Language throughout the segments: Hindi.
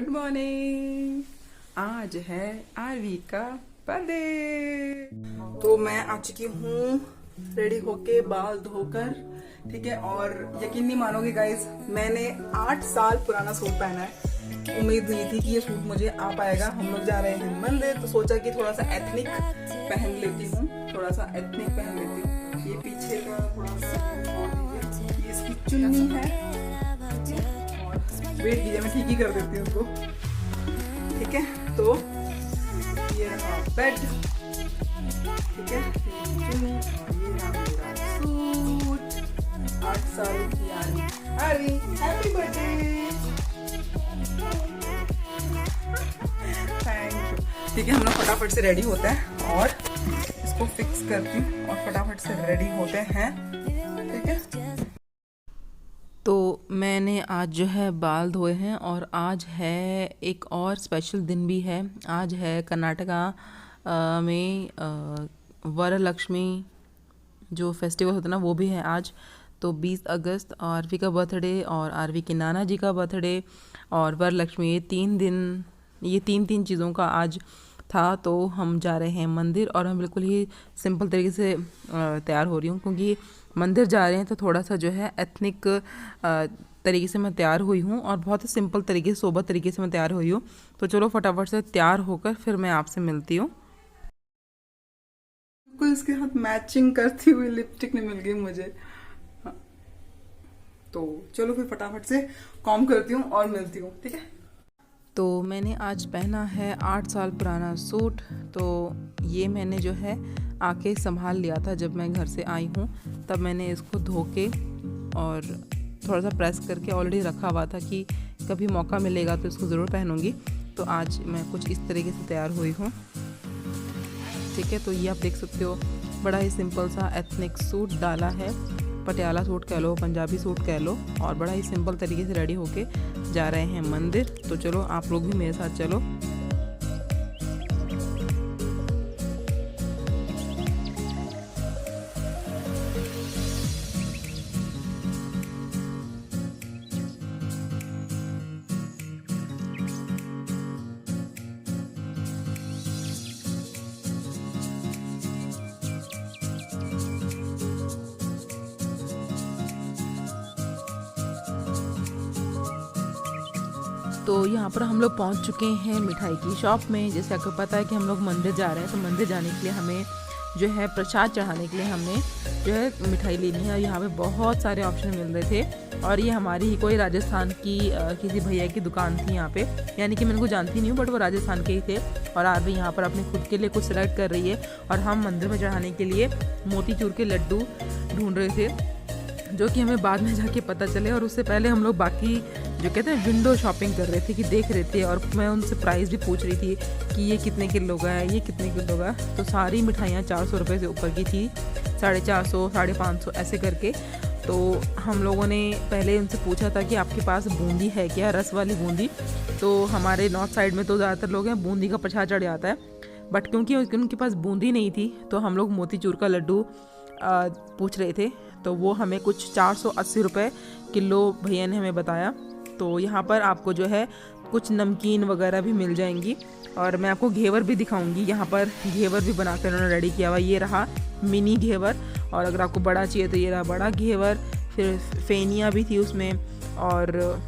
Good morning. आज है आरवी का बर्थडे। तो मैं आ चुकी हूँ रेडी होके, बाल धोकर, ठीक है। और यकीन नहीं मानोगे गाइस, मैंने 8 साल पुराना सूट पहना है। उम्मीद नहीं थी कि ये सूट मुझे आ पाएगा। हम लोग जा रहे हैं मंदिर, तो सोचा कि थोड़ा सा एथनिक पहन लेती हूँ, थोड़ा सा एथनिक पहन लेती हूँ। ये पीछे का थोड़ा सा ये इसकी चुन्नी है। वेट कीजिए, मैं ठीक ही कर देती हूँ उसको, ठीक है। तो ये रहा बेड, ठीक है। ये रहा मेरा सूट। 8 साल यानी अरे हैप्पी बर्थडे, थैंक यू। ठीक है, हम लोग फटाफट से रेडी होते हैं और इसको फिक्स करती हूँ और फटाफट से रेडी होते हैं, ठीक है। तो मैंने आज जो है बाल धोए हैं और आज है एक और स्पेशल दिन भी है। आज है कर्नाटका में वरलक्ष्मी जो फेस्टिवल होता है ना, वो भी है आज। तो 20 अगस्त आरवी का बर्थडे और आरवी के नाना जी का बर्थडे और वरलक्ष्मी, ये तीन चीज़ों का आज था। तो हम जा रहे हैं मंदिर और मैं बिल्कुल ही सिंपल तरीके से तैयार हो रही हूँ, क्योंकि मंदिर जा रहे हैं तो थोड़ा सा जो है एथनिक तरीके से मैं तैयार हुई हूँ और बहुत ही सिंपल तरीके से, सोबर तरीके से मैं तैयार हुई हूँ। तो चलो फटाफट से तैयार होकर फिर मैं आपसे मिलती हूँ। इसके साथ मैचिंग करती हुई लिपस्टिक नहीं मिल गई मुझे, तो चलो फिर फटाफट से कॉम करती हूँ और मिलती हूँ, ठीक है। तो मैंने आज पहना है 8 साल पुराना सूट। तो ये मैंने जो है आके संभाल लिया था जब मैं घर से आई हूँ, तब मैंने इसको धो के और थोड़ा सा प्रेस करके ऑलरेडी रखा हुआ था कि कभी मौका मिलेगा तो इसको ज़रूर पहनूंगी। तो आज मैं कुछ इस तरीके से तैयार हुई हूँ, ठीक है। तो ये आप देख सकते हो, बड़ा ही सिंपल सा एथनिक सूट डाला है, पटियाला सूट कह लो, पंजाबी सूट कह लो, और बड़ा ही सिंपल तरीके से रेडी होके जा रहे हैं मंदिर। तो चलो आप लोग भी मेरे साथ चलो। तो यहाँ पर हम लोग पहुँच चुके हैं मिठाई की शॉप में। जैसे आपको पता है कि हम लोग मंदिर जा रहे हैं, तो मंदिर जाने के लिए हमें जो है प्रसाद चढ़ाने के लिए हमने जो है मिठाई लेनी है। और यहाँ पे बहुत सारे ऑप्शन मिल रहे थे और ये हमारी ही कोई राजस्थान की किसी भैया की दुकान थी यहाँ पे, यानी कि मैं उनको जानती नहीं हूँ, बट वो राजस्थान के ही थे। और आप भी यहाँ पर अपने खुद के लिए कुछ सिलेक्ट कर रही है और हम मंदिर में चढ़ाने के लिए मोतीचूर के लड्डू ढूंढ रहे थे, जो कि हमें बाद में जाके पता चले। और उससे पहले हम लोग बाकी जो कहते हैं विंडो शॉपिंग कर रहे थे, कि देख रहे थे, और मैं उनसे प्राइस भी पूछ रही थी कि ये कितने किलो का है, ये कितने किलो का। तो सारी मिठाइयाँ 400 रुपये से ऊपर की थी, 450, 550 ऐसे करके। तो हम लोगों ने पहले उनसे पूछा था कि आपके पास बूंदी है क्या, रस वाली बूंदी। तो हमारे नॉर्थ साइड में तो ज़्यादातर लोग हैं बूंदी का प्रसाद चढ़ जाता है, बट क्योंकि उनके पास बूंदी नहीं थी तो हम लोग मोतीचूर का लड्डू पूछ रहे थे। तो वो हमें कुछ 480 रुपये किलो भैया ने हमें बताया। तो यहाँ पर आपको जो है कुछ नमकीन वगैरह भी मिल जाएंगी और मैं आपको घेवर भी दिखाऊंगी। यहाँ पर घेवर भी बनाकर उन्होंने रेडी किया हुआ, ये रहा मिनी घेवर, और अगर आपको बड़ा चाहिए तो ये रहा बड़ा घेवर। फिर फेनियाँ भी थी उसमें, और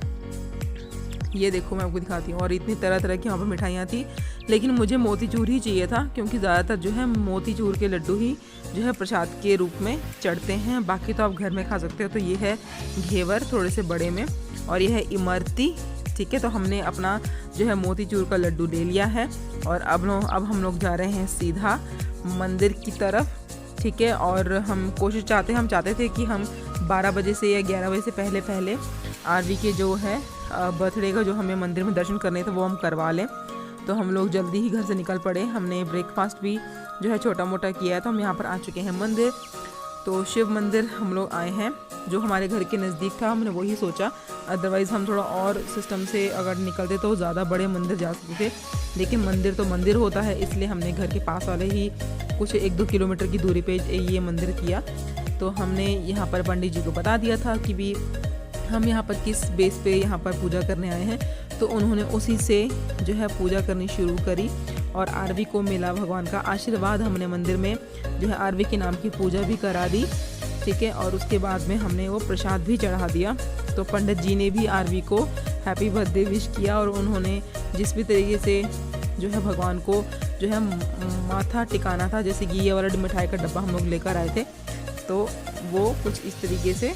ये देखो मैं आपको दिखाती हूँ। और इतनी तरह तरह की यहाँ पर मिठाइयाँ थी, लेकिन मुझे मोतीचूर ही चाहिए था, क्योंकि ज़्यादातर जो है मोतीचूर के लड्डू ही जो है प्रसाद के रूप में चढ़ते हैं। बाकी तो आप घर में खा सकते हो। तो ये है घेवर थोड़े से बड़े में, और ये है इमरती, ठीक है। तो हमने अपना जो है मोतीचूर का लड्डू ले लिया है और अब हम लोग जा रहे हैं सीधा मंदिर की तरफ, ठीक है। और हम चाहते थे कि हम 12 बजे से या 11 बजे से पहले आरवी के जो है बर्थडे का जो हमें मंदिर में दर्शन करने थे वो हम करवा लें। तो हम लोग जल्दी ही घर से निकल पड़े। हमने ब्रेकफास्ट भी जो है छोटा मोटा किया है। तो हम यहाँ पर आ चुके हैं मंदिर। तो शिव मंदिर हम लोग आए हैं, जो हमारे घर के नज़दीक था, हमने वही सोचा। अदरवाइज़ हम थोड़ा और सिस्टम से अगर निकलते तो ज़्यादा बड़े मंदिर जा सकते थे, लेकिन मंदिर तो मंदिर होता है, इसलिए हमने घर के पास वाले ही कुछ 1-2 किलोमीटर की दूरी पे ये मंदिर किया। तो हमने यहाँ पर पंडित जी को बता दिया था कि भी हम यहाँ पर किस बेस पे यहाँ पर पूजा करने आए हैं, तो उन्होंने उसी से जो है पूजा करनी शुरू करी और आरवी को मिला भगवान का आशीर्वाद। हमने मंदिर में जो है आरवी के नाम की पूजा भी करा दी, ठीक है। और उसके बाद में हमने वो प्रसाद भी चढ़ा दिया। तो पंडित जी ने भी आरवी को हैप्पी बर्थडे विश किया और उन्होंने जिस भी तरीके से जो है भगवान को जो है माथा टिकाना था, जैसे कि ये वाला मिठाई का डब्बा हम लोग लेकर आए थे, तो वो कुछ इस तरीके से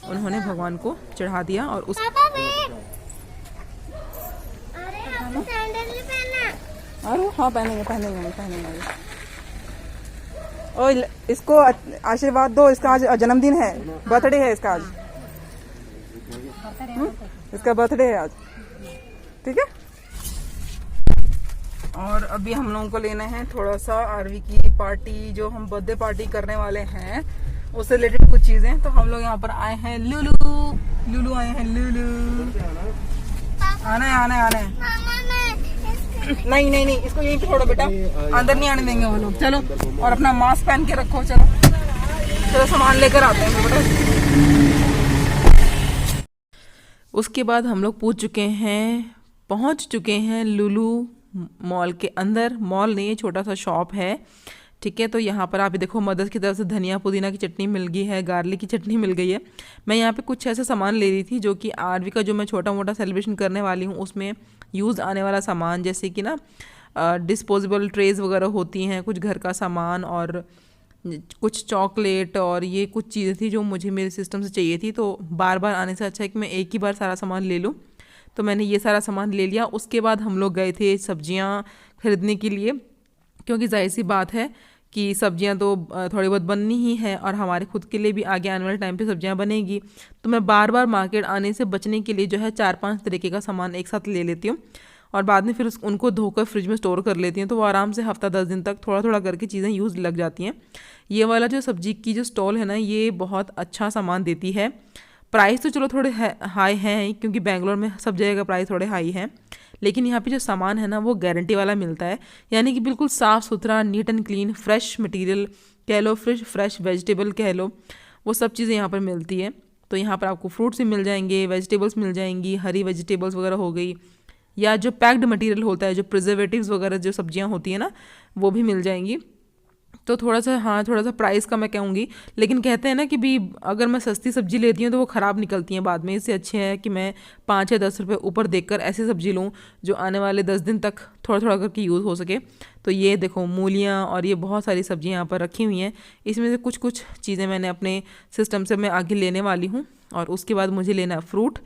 उन्होंने भगवान को चढ़ा दिया। और उस अरे हाँ पहनेंगे। ओ इसको आशीर्वाद दो, इसका आज जन्मदिन है, बर्थडे है इसका आज, इसका बर्थडे है आज, ठीक है। और अभी हम लोगों को लेना है थोड़ा सा आरवी की पार्टी, जो हम बर्थडे पार्टी करने वाले हैं उससे रिलेटेड कुछ चीजें। तो हम लोग यहाँ पर आए हैं, लुलू आए हैं, लुलू आना है। नहीं, इसको यहीं पे छोड़ो बेटा, अंदर नहीं आने देंगे वो लोग। चलो, और अपना मास्क पहन के रखो। चलो सामान लेकर आते हैं बेटा। उसके बाद हम लोग पहुंच चुके हैं लुलू मॉल के अंदर। मॉल नहीं है, छोटा सा शॉप है, ठीक है। तो यहाँ पर आप देखो मदद की तरफ से धनिया पुदीना की चटनी मिल गई है, गार्लिक की चटनी मिल गई है। मैं यहाँ पे कुछ ऐसा सामान ले रही थी जो कि आरवी का जो मैं छोटा मोटा सेलिब्रेशन करने वाली हूँ उसमें यूज़ आने वाला सामान, जैसे कि ना डिस्पोजेबल ट्रेज वगैरह होती हैं, कुछ घर का सामान और कुछ चॉकलेट, और ये कुछ चीज़ें थी जो मुझे मेरे सिस्टम से चाहिए थी। तो बार बार आने से अच्छा है कि मैं एक ही बार सारा सामान ले लूँ। तो मैंने ये सारा सामान ले लिया। उसके बाद हम लोग गए थे सब्जियाँ खरीदने के लिए, क्योंकि जाहिर सी बात है कि सब्जियां तो थोड़ी बहुत बननी ही है और हमारे खुद के लिए भी आगे आने वाले टाइम पे सब्जियां बनेगी। तो मैं बार बार मार्केट आने से बचने के लिए जो है 4-5 तरीके का सामान एक साथ ले लेती हूँ और बाद में फिर उनको धोकर फ्रिज में स्टोर कर लेती हूँ। तो वो आराम से हफ्ता 10 दिन तक थोड़ा थोड़ा करके चीज़ें यूज़ लग जाती हैं। ये वाला जो सब्जी की जो स्टॉल है ना, ये बहुत अच्छा सामान देती है। प्राइस तो चलो थोड़े हाई हैं, क्योंकि बेंगलोर में सब जगह का प्राइस थोड़े हाई हैं, लेकिन यहाँ पे जो सामान है ना वो गारंटी वाला मिलता है। यानी कि बिल्कुल साफ़ सुथरा, neat and clean, fresh material कह लो, फ्रेश वेजिटेबल कह लो, वो सब चीज़ें यहाँ पर मिलती है। तो यहाँ पर आपको फ्रूट्स भी मिल जाएंगे, वेजिटेबल्स मिल जाएंगी, हरी वेजिटेबल्स वगैरह हो गई, या जो पैक्ड मटेरियल होता है, जो प्रिजर्वेटिव्स वगैरह जो सब्जियाँ होती हैं ना, वो भी मिल जाएंगी। तो थोड़ा सा प्राइस का मैं कहूँगी, लेकिन कहते हैं ना कि भी अगर मैं सस्ती सब्जी लेती हूँ तो वो ख़राब निकलती हैं बाद में। इससे अच्छे है कि मैं 5 या 10 रुपये ऊपर देखकर ऐसी सब्जी लूँ जो आने वाले 10 दिन तक थोड़ा थोड़ा करके यूज़ हो सके। तो ये देखो मूलियाँ और ये बहुत सारी सब्जियाँ यहाँ पर रखी हुई हैं। इसमें से कुछ चीज़ें मैंने अपने सिस्टम से मैं आगे लेने वाली हूँ। और उसके बाद मुझे लेना है फ्रूट,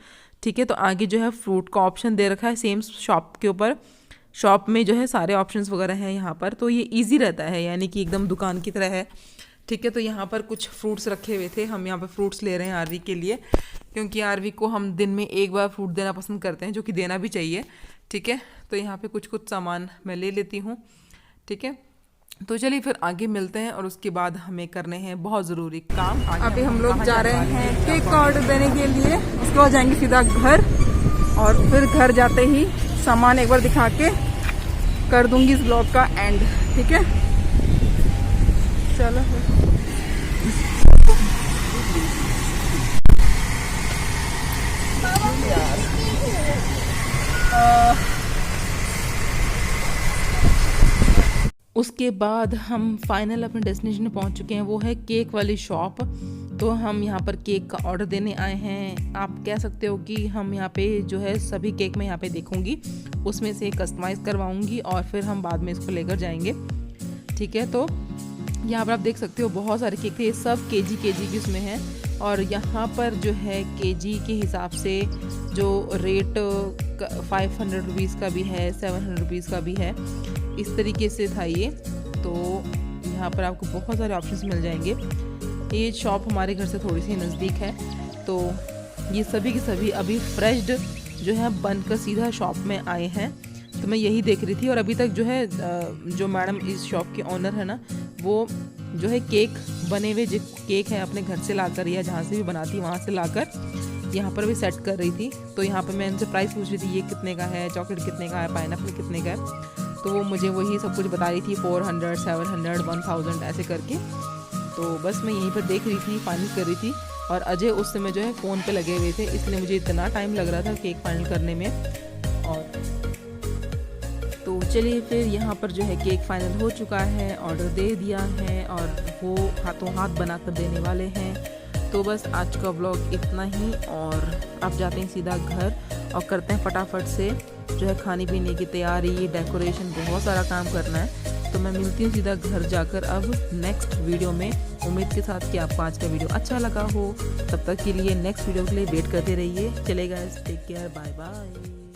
ठीक है। तो आगे जो है फ्रूट का ऑप्शन दे रखा है सेम शॉप के ऊपर। शॉप में जो है सारे ऑप्शंस वगैरह हैं यहाँ पर, तो ये इजी रहता है, यानी कि एकदम दुकान की तरह है, ठीक है। तो यहाँ पर कुछ फ्रूट्स रखे हुए थे, हम यहाँ पर फ्रूट्स ले रहे हैं आरवी के लिए, क्योंकि आरवी को हम दिन में एक बार फ्रूट देना पसंद करते हैं, जो कि देना भी चाहिए, ठीक है। तो यहाँ पे कुछ सामान मैं ले लेती हूँ, ठीक है। तो चलिए फिर आगे मिलते हैं और उसके बाद हमें करने हैं बहुत ज़रूरी काम। अभी हम लोग जा रहे हैं केक का ऑर्डर देने के लिए, उसके बाद जाएंगे सीधा घर, और फिर घर जाते ही सामान एक बार दिखा के कर दूंगी इस ब्लॉग का एंड, ठीक है। चलो उसके बाद हम फाइनल अपने डेस्टिनेशन में पहुंच चुके हैं, वो है केक वाली शॉप। तो हम यहाँ पर केक का ऑर्डर देने आए हैं। आप कह सकते हो कि हम यहाँ पे जो है सभी केक मैं यहाँ पे देखूंगी, उसमें से कस्टमाइज़ करवाऊंगी और फिर हम बाद में इसको लेकर जाएंगे, ठीक है। तो यहाँ पर आप देख सकते हो बहुत सारे केक थे, ये सब केजी की उसमें है। और यहाँ पर जो है केजी के हिसाब से जो रेट 500 रुपीज़ का भी है, 700 रुपीज़ का भी है, इस तरीके से था ये। तो यहाँ पर आपको बहुत सारे ऑप्शंस मिल जाएंगे। ये शॉप हमारे घर से थोड़ी सी नज़दीक है, तो ये सभी के सभी अभी फ्रेश्ड जो है बनकर सीधा शॉप में आए हैं। तो मैं यही देख रही थी, और अभी तक जो है जो मैडम इस शॉप की ऑनर है ना, वो जो है केक बने हुए जो केक है अपने घर से लाकर या जहाँ से भी बनाती वहाँ से लाकर यहाँ पर भी सेट कर रही थी। तो यहाँ पर मैं इनसे प्राइस पूछ रही थी, ये कितने का है, चॉकलेट कितने का है, पाइनएप्पल कितने का है। तो वो मुझे वही सब कुछ बता रही थी, 400, 700, 1000 ऐसे करके। तो बस मैं यहीं पर देख रही थी, फाइनल कर रही थी। और अजय उस समय जो है फ़ोन पे लगे हुए थे, इसलिए मुझे इतना टाइम लग रहा था केक फाइनल करने में। और तो चलिए फिर यहाँ पर जो है केक फाइनल हो चुका है, ऑर्डर दे दिया है और वो हाथों हाथ बना कर देने वाले हैं। तो बस आज का व्लॉग इतना ही, और अब जाते हैं सीधा घर और करते हैं फटाफट से जो है खाने पीने की तैयारी, डेकोरेशन, बहुत सारा काम करना है। तो मैं मिलती हूँ सीधा घर जाकर अब नेक्स्ट वीडियो में, उम्मीद के साथ कि आपको आज का वीडियो अच्छा लगा हो। तब तक के लिए नेक्स्ट वीडियो के लिए वेट करते रहिए। चलेगा, टेक केयर, बाय बाय।